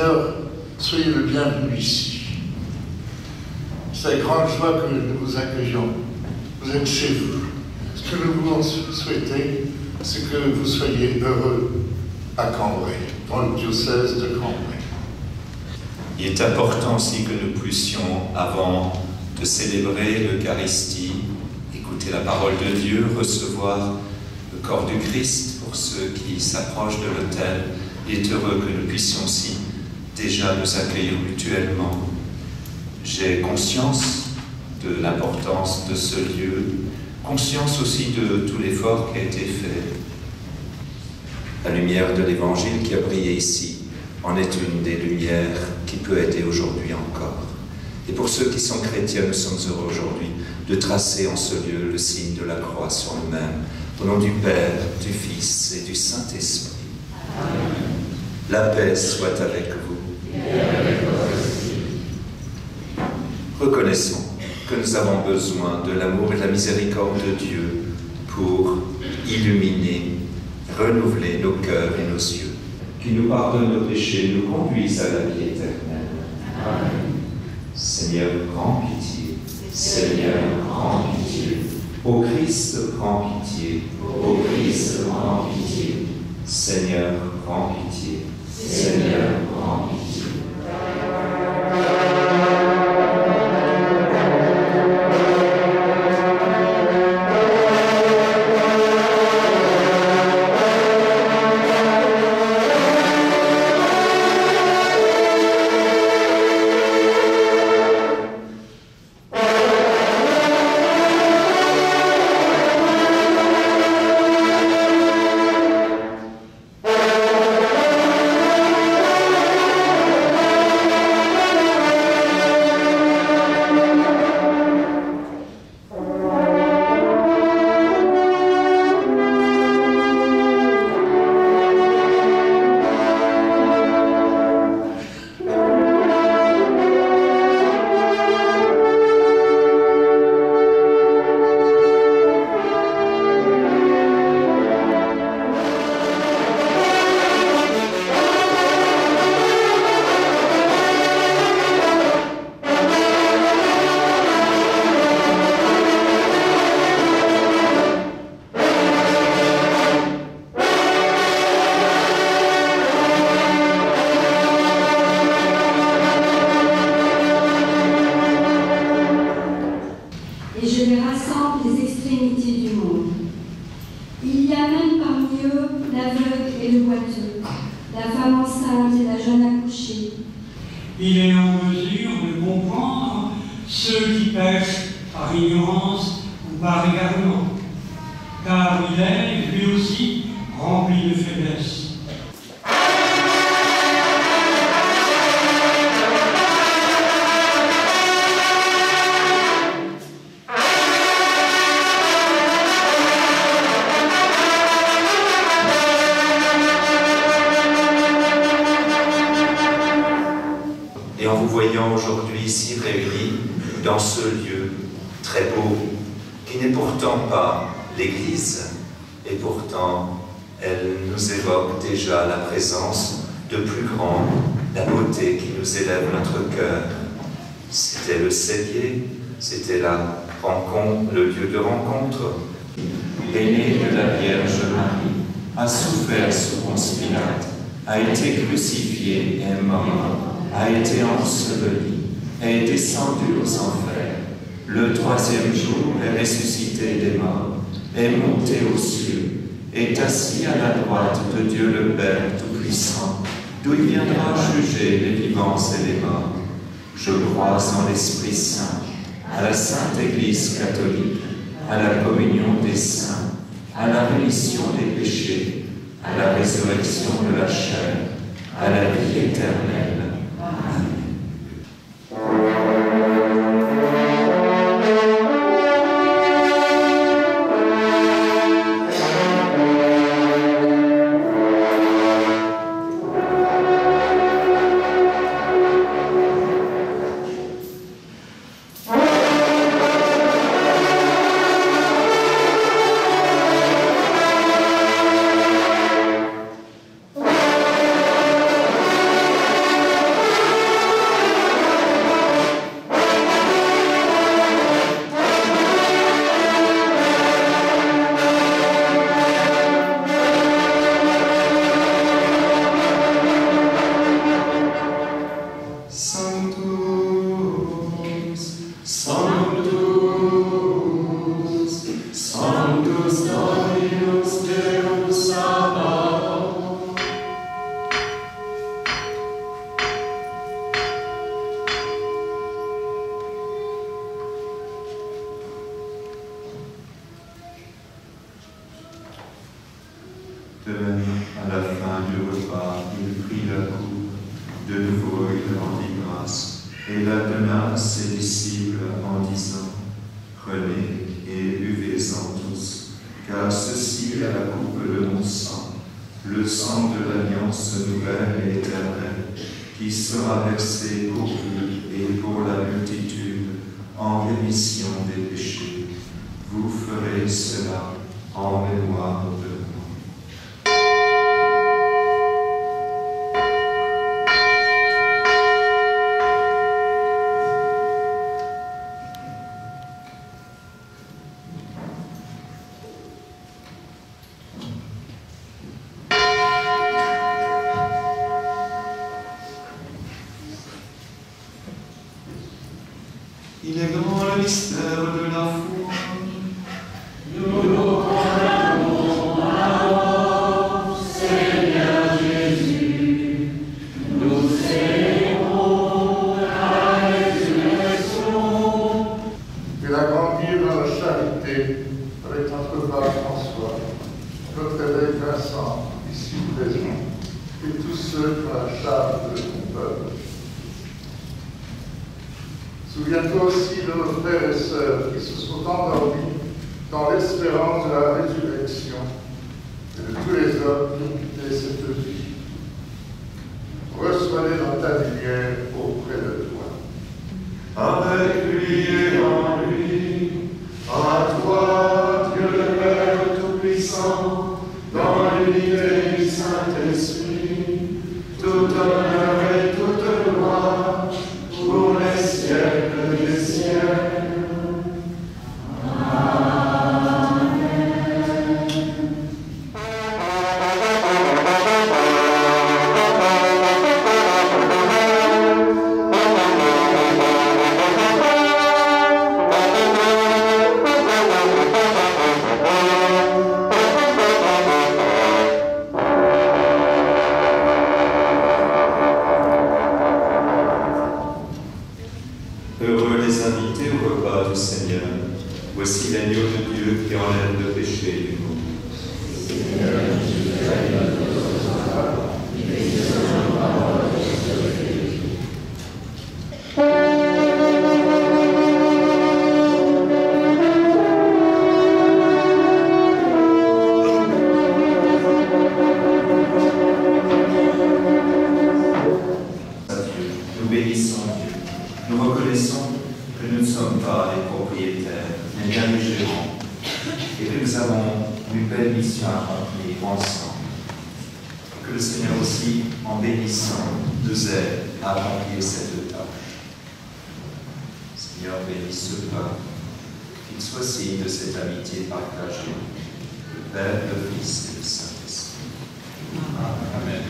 sœurs, soyez le bienvenu ici. C'est avec grande joie que nous vous accueillons. Vous êtes chez vous. Ce que nous voulons souhaiter, c'est que vous soyez heureux à Cambrai, dans le diocèse de Cambrai. Il est important aussi que nous puissions, avant de célébrer l'Eucharistie, écouter la parole de Dieu, recevoir le corps du Christ pour ceux qui s'approchent de l'autel. Il est heureux que nous puissions aussi déjà nous accueillir mutuellement. J'ai conscience de l'importance de ce lieu, conscience aussi de tout l'effort qui a été fait. La lumière de l'Évangile qui a brillé ici en est une des lumières qui peut aider aujourd'hui encore. Et pour ceux qui sont chrétiens, nous sommes heureux aujourd'hui de tracer en ce lieu le signe de la croix sur nous-mêmes. Au nom du Père, du Fils et du Saint-Esprit. Amen. La paix soit avec vous. Et avec vous aussi. Reconnaissons que nous avons besoin de l'amour et de la miséricorde de Dieu pour illuminer, renouveler nos cœurs et nos yeux. Qu'il nous pardonne nos péchés, nous conduise à la vie éternelle. Amen. Seigneur, prends pitié. Seigneur, prends pitié. Ô Christ, prends pitié. Ô Christ, prends pitié. Seigneur, prends pitié. Seigneur, prends pitié. Il est en mesure de comprendre ceux qui pêchent par ignorance ou par égarement, car il est, lui aussi, rempli de faiblesse. Et en vous voyant aujourd'hui ici réunis dans ce lieu très beau, qui n'est pourtant pas l'Église, et pourtant elle nous évoque déjà la présence de plus grand, la beauté qui nous élève notre cœur. C'était le cellier, c'était la rencontre, le lieu de rencontre. L'aîné de la Vierge Marie a souffert sous Ponce Pilate, a été crucifié et est mort, a été enseveli, est descendu aux enfers. Le troisième jour est ressuscité des morts, est monté aux cieux, est assis à la droite de Dieu le Père Tout-Puissant, d'où il viendra juger les vivants et les morts. Je crois en l'Esprit Saint, à la Sainte Église catholique, à la communion des saints, à la rémission des péchés, à la résurrection de la chair, à la vie éternelle. Amen. Sanctus Dominus Deus Sabaoth. De même, à la fin du repas, il prit la coupe. De nouveau, il rendit grâce et la donna à ses disciples en disant : Prenez et buvez-en tous, car ceci est la coupe de mon sang, le sang de l'alliance nouvelle et éternelle, qui sera versé pour vous et pour la multitude en rémission des péchés. Vous ferez cela en mémoire de moi. Il est grand le mystère de la foi. Nous proclamons ta mort, Seigneur Jésus. Nous célébrons ta résurrection. Et la grandir dans la charité avec notre Pape François, notre évêque Vincent, ici présent, et tous ceux qui ont la charge de ton peuple. Souviens-toi aussi de nos frères et sœurs qui se sont endormis dans l'espérance de la résurrection et de tous les hommes qui ont quitté cette vie. Reçois-les dans ta lumière auprès de toi. Avec lui et en lui, à toi, Dieu le Père Tout-Puissant, dans l'unité du Saint-Esprit, tout honneur et toute gloire, pour les siècles des siècles. Heureux les invités au repas du Seigneur. Voici l'agneau de Dieu qui enlève le péché du monde. Adieu. Nous bénissons Dieu. Nous reconnaissons que nous ne sommes pas les propriétaires, mais bien les gérants, et que nous avons une belle mission à remplir ensemble. Que le Seigneur aussi, en bénissant, nous aide à remplir cette tâche. Seigneur, bénis ce pain, qu'il soit signe de cette amitié partagée, le Père, le Fils et le Saint-Esprit. Amen.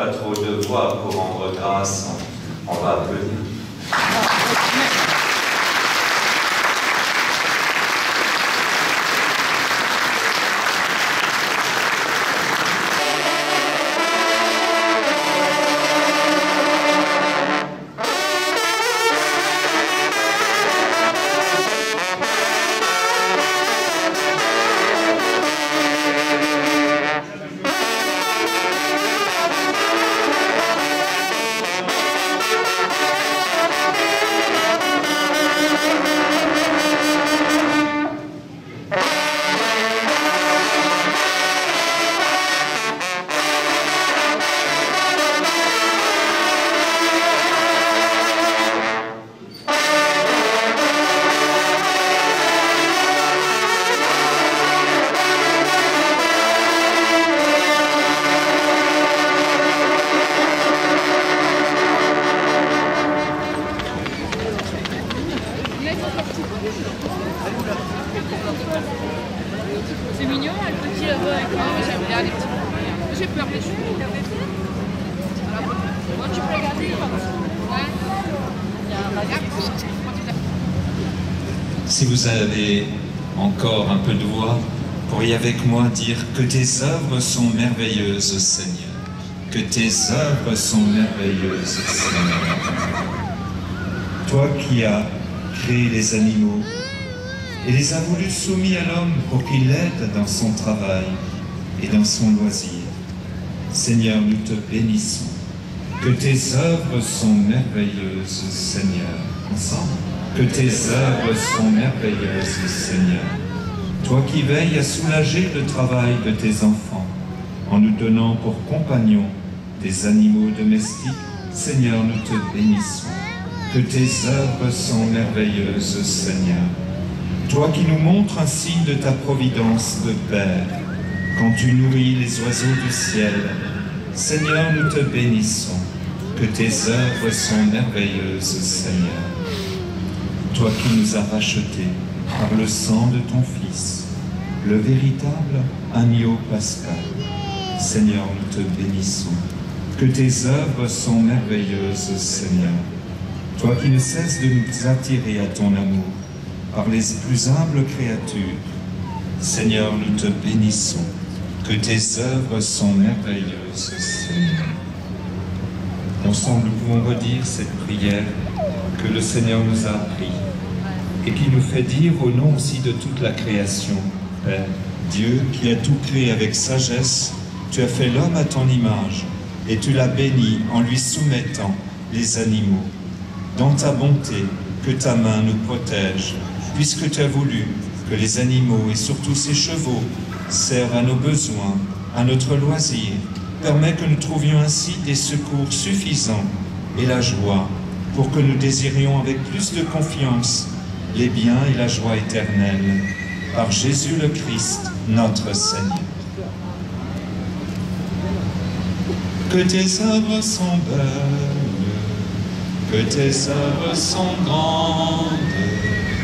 pas trop de voix pour rendre grâce, on va applaudir. C'est mignon, le petit là-bas avec moi, j'aime bien les petits poupées. J'ai peur des chevaux. Moi, tu peux regarder. Ouais. Il y a un regard. Si vous avez encore un peu de voix, pourriez avec moi dire que tes œuvres sont merveilleuses, Seigneur. Que tes œuvres sont merveilleuses, Seigneur. Toi qui as créé les animaux et les as voulus soumis à l'homme pour qu'il l'aide dans son travail et dans son loisir. Seigneur, nous te bénissons. Que tes œuvres sont merveilleuses, Seigneur. Ensemble. Que tes œuvres sont merveilleuses, Seigneur. Toi qui veilles à soulager le travail de tes enfants, en nous donnant pour compagnons des animaux domestiques, Seigneur, nous te bénissons. Que tes œuvres sont merveilleuses, Seigneur. Toi qui nous montres un signe de ta providence de Père, quand tu nourris les oiseaux du ciel, Seigneur, nous te bénissons. Que tes œuvres sont merveilleuses, Seigneur. Toi qui nous as rachetés par le sang de ton Fils, le véritable agneau pascal, Seigneur, nous te bénissons. Que tes œuvres sont merveilleuses, Seigneur. Toi qui ne cesses de nous attirer à ton amour par les plus humbles créatures, Seigneur, nous te bénissons. Que tes œuvres sont merveilleuses, Seigneur. Ensemble, nous pouvons redire cette prière que le Seigneur nous a appris et qui nous fait dire au nom aussi de toute la création. Père, Dieu qui a tout créé avec sagesse, tu as fait l'homme à ton image et tu l'as béni en lui soumettant les animaux. Dans ta bonté, que ta main nous protège, puisque tu as voulu que les animaux et surtout ces chevaux servent à nos besoins, à notre loisir. Permets que nous trouvions ainsi des secours suffisants et la joie pour que nous désirions avec plus de confiance les biens et la joie éternelle. Par Jésus le Christ, notre Seigneur. Que tes œuvres sont belles, que tes œuvres sont grandes,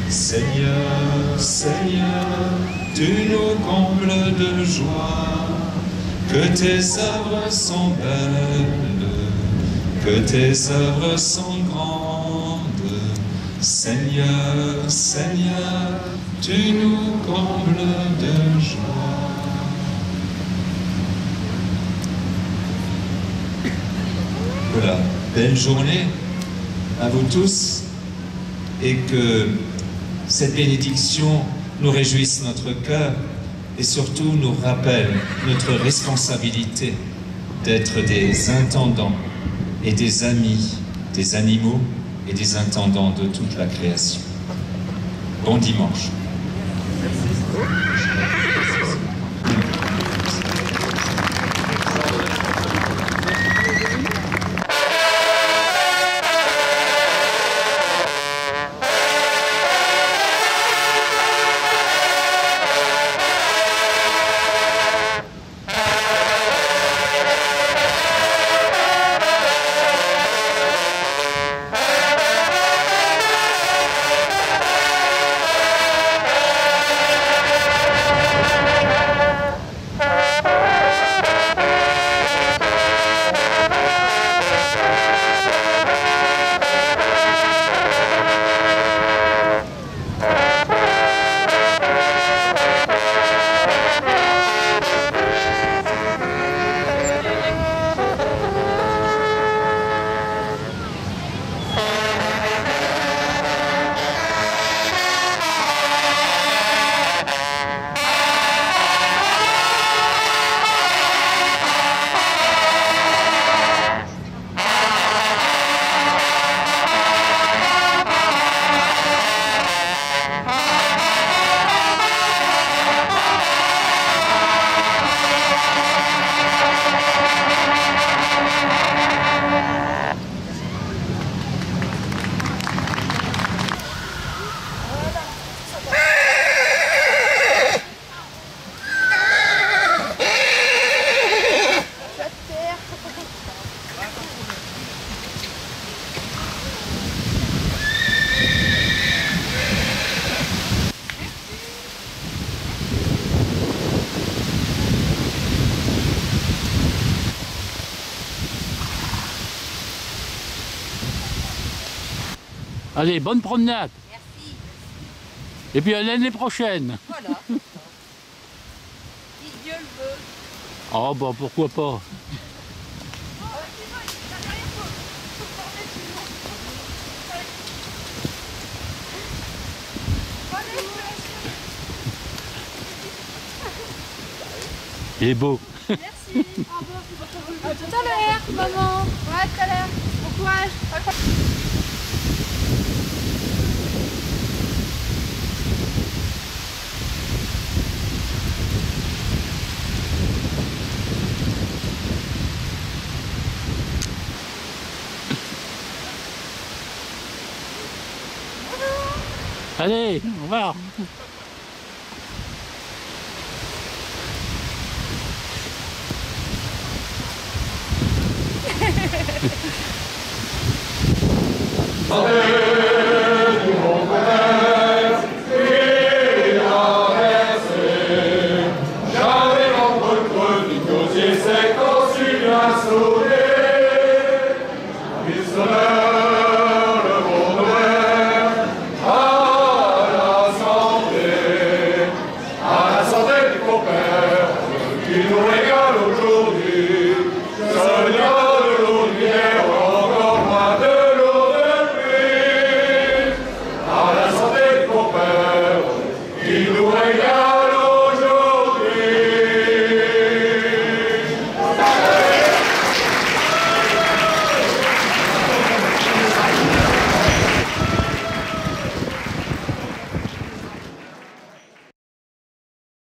Seigneur, Seigneur, tu nous combles de joie. Que tes œuvres sont belles, que tes œuvres sont grandes, Seigneur, Seigneur, tu nous combles de joie. Voilà, belle journée à vous tous et que cette bénédiction nous réjouisse notre cœur et surtout nous rappelle notre responsabilité d'être des intendants et des amis des animaux et des intendants de toute la création. Bon dimanche. Allez, bonne promenade. Merci. Et puis à l'année prochaine. Voilà. Si Dieu le veut. Oh bah pourquoi pas. Il est beau. Merci. À tout à l'heure, maman. Ouais, à tout à l'heure. Bon courage. Allez, au revoir. Jamais l'ombre creux du gosier sec aussi bien sauvé. Missionnaire, le bon Noël, à la santé du compère qui nous